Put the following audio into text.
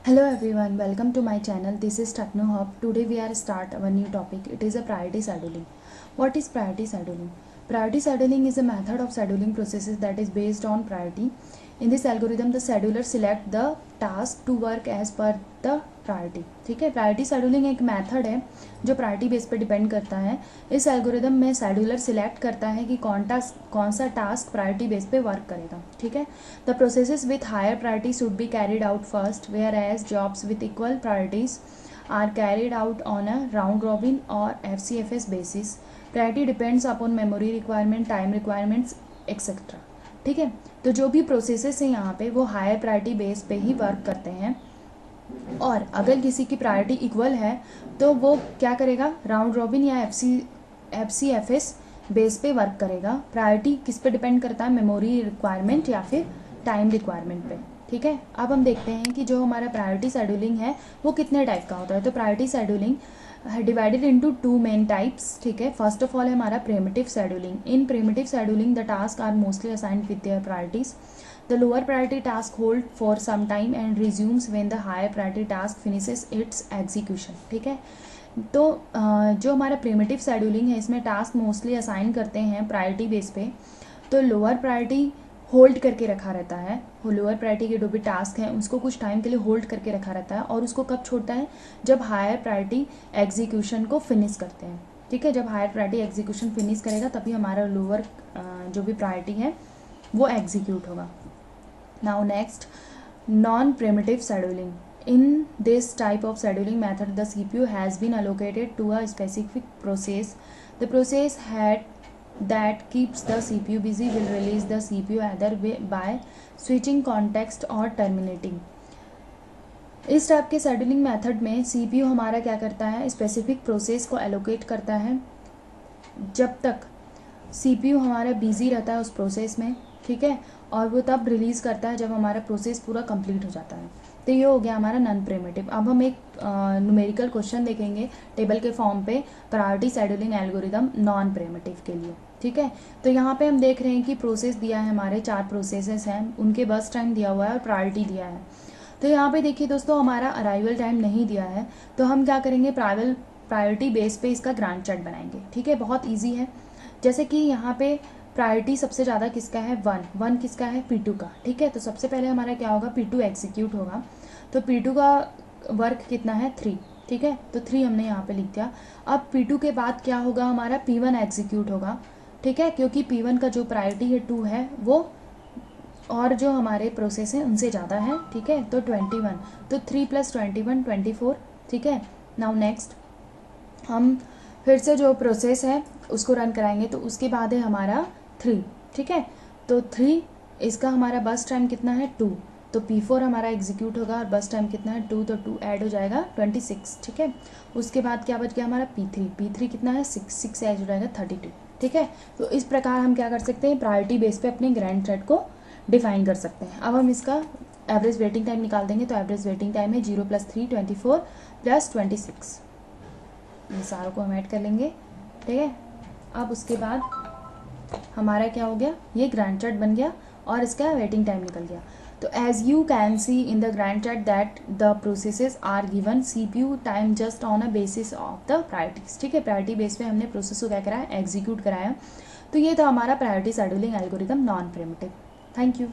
Hello everyone, welcome to my channel. This is Techno Hub. Today we are start our new topic. It is a priority scheduling. What is priority scheduling? Priority scheduling is a method of scheduling processes that is based on priority. In this algorithm, the scheduler select the task to work as per the priority. ठीक है, priority scheduling एक method है जो priority base पे depend करता है. इस algorithm में शेड्यूलर सिलेक्ट करता है कि कौन सा टास्क प्रायोरिटी बेस पे वर्क करेगा. ठीक है, the processes with higher priority should be carried out first, whereas jobs with equal priorities are carried out on a round robin और FCFS basis. Priority depends upon memory requirement, time requirements etcetera. ठीक है, तो जो भी processes हैं यहाँ पे वो हायर प्रायोरिटी बेस पे ही वर्क करते हैं, और अगर किसी की प्रायोरिटी इक्वल है तो वो क्या करेगा, राउंड रॉबिन या FCFS बेस पे वर्क करेगा. प्रायोरिटी किस पे डिपेंड करता है, मेमोरी रिक्वायरमेंट या फिर टाइम रिक्वायरमेंट पे. ठीक है, अब हम देखते हैं कि जो हमारा प्रायोरिटी शेड्यूलिंग है वो कितने टाइप का होता है. तो priority scheduling divided into 2 main types. ठीक है, फर्स्ट ऑफ ऑल है हमारा primitive scheduling. In primitive scheduling the task are mostly assigned with their priorities. The lower priority task hold for some time and resumes when the higher priority task finishes its execution. ठीक है, तो जो हमारा primitive scheduling है इसमें task mostly assign करते हैं priority base पे. तो लोअर प्रायोरिटी होल्ड करके रखा रहता है. लोअर प्रायोरिटी के जो भी टास्क हैं उसको कुछ टाइम के लिए होल्ड करके रखा रहता है, और उसको कब छोड़ता है, जब हायर प्रायोरिटी एग्जीक्यूशन को फिनिश करते हैं. ठीक है, जब हायर प्रायोरिटी एग्जीक्यूशन फिनिश करेगा तभी हमारा लोअर जो भी प्रायोरिटी है वो एग्जीक्यूट होगा. Now next, non-primitive scheduling. In this type of scheduling method, the CPU has been allocated to a specific process. The process head that keeps the CPU busy will release the CPU either by switching context or terminating. इस type के scheduling method में CPU हमारा क्या करता है, specific process को allocate करता है जब तक CPU हमारा बिजी रहता है उस प्रोसेस में. ठीक है, और वो तब रिलीज़ करता है जब हमारा प्रोसेस पूरा कंप्लीट हो जाता है. तो ये हो गया हमारा नॉन प्रिमिटिव. अब हम एक न्यूमेरिकल क्वेश्चन देखेंगे टेबल के फॉर्म पे priority scheduling algorithm non primitive के लिए. ठीक है, तो यहाँ पे हम देख रहे हैं कि प्रोसेस दिया है, हमारे 4 प्रोसेसेस हैं, उनके बर्स्ट टाइम दिया हुआ है और प्रायोरिटी दिया है. तो यहाँ पे देखिए दोस्तों, हमारा अराइवल टाइम नहीं दिया है, तो हम क्या करेंगे, प्रायोरिटी बेस पे इसका ग्रांट चार्ट बनाएंगे. ठीक है, बहुत ईजी है. जैसे कि यहाँ पे प्रायोरिटी सबसे ज़्यादा किसका है, 1 किसका है, P2 का. ठीक है, तो सबसे पहले हमारा क्या होगा, P2 एग्जीक्यूट होगा. तो P2 का वर्क कितना है, 3. ठीक है, तो 3 हमने यहाँ पे लिख दिया. अब P2 के बाद क्या होगा, हमारा P1 एग्जीक्यूट होगा. ठीक है, क्योंकि P1 का जो प्रायोरिटी है 2 है वो, और जो हमारे प्रोसेस हैं उनसे ज़्यादा है. ठीक है, तो 21, तो 3 + 21 24. ठीक है, नाउ नेक्स्ट हम फिर से जो प्रोसेस है उसको रन कराएंगे, तो उसके बाद है हमारा 3. ठीक है, तो 3 इसका हमारा बस टाइम कितना है, 2. तो P4 हमारा एग्जीक्यूट होगा और बस टाइम कितना है, 2, तो 2 ऐड हो जाएगा 26. ठीक है, उसके बाद क्या बच गया हमारा P3 कितना है, 6 ऐड हो जाएगा 32. ठीक है, तो इस प्रकार हम क्या कर सकते हैं, प्रायोरिटी बेस पे अपने ग्रैंड थ्रेड को डिफाइन कर सकते हैं. अब हम इसका एवरेज वेटिंग टाइम निकाल देंगे. तो एवरेज वेटिंग टाइम है 0 + 3 24 + 26. ये सारों को हम ऐड कर लेंगे. ठीक है, अब उसके बाद हमारा क्या हो गया, ये ग्रैंड चार्ट बन गया और इसका वेटिंग टाइम निकल गया. तो as you can see in the grand chart that the processes are given CPU time just on a basis of the priorities. ठीक है, प्रायोरिटी बेस पे हमने प्रोसेस को क्या कराया, एग्जीक्यूट कराया. तो ये था हमारा priority scheduling algorithm non primitive. Thank you.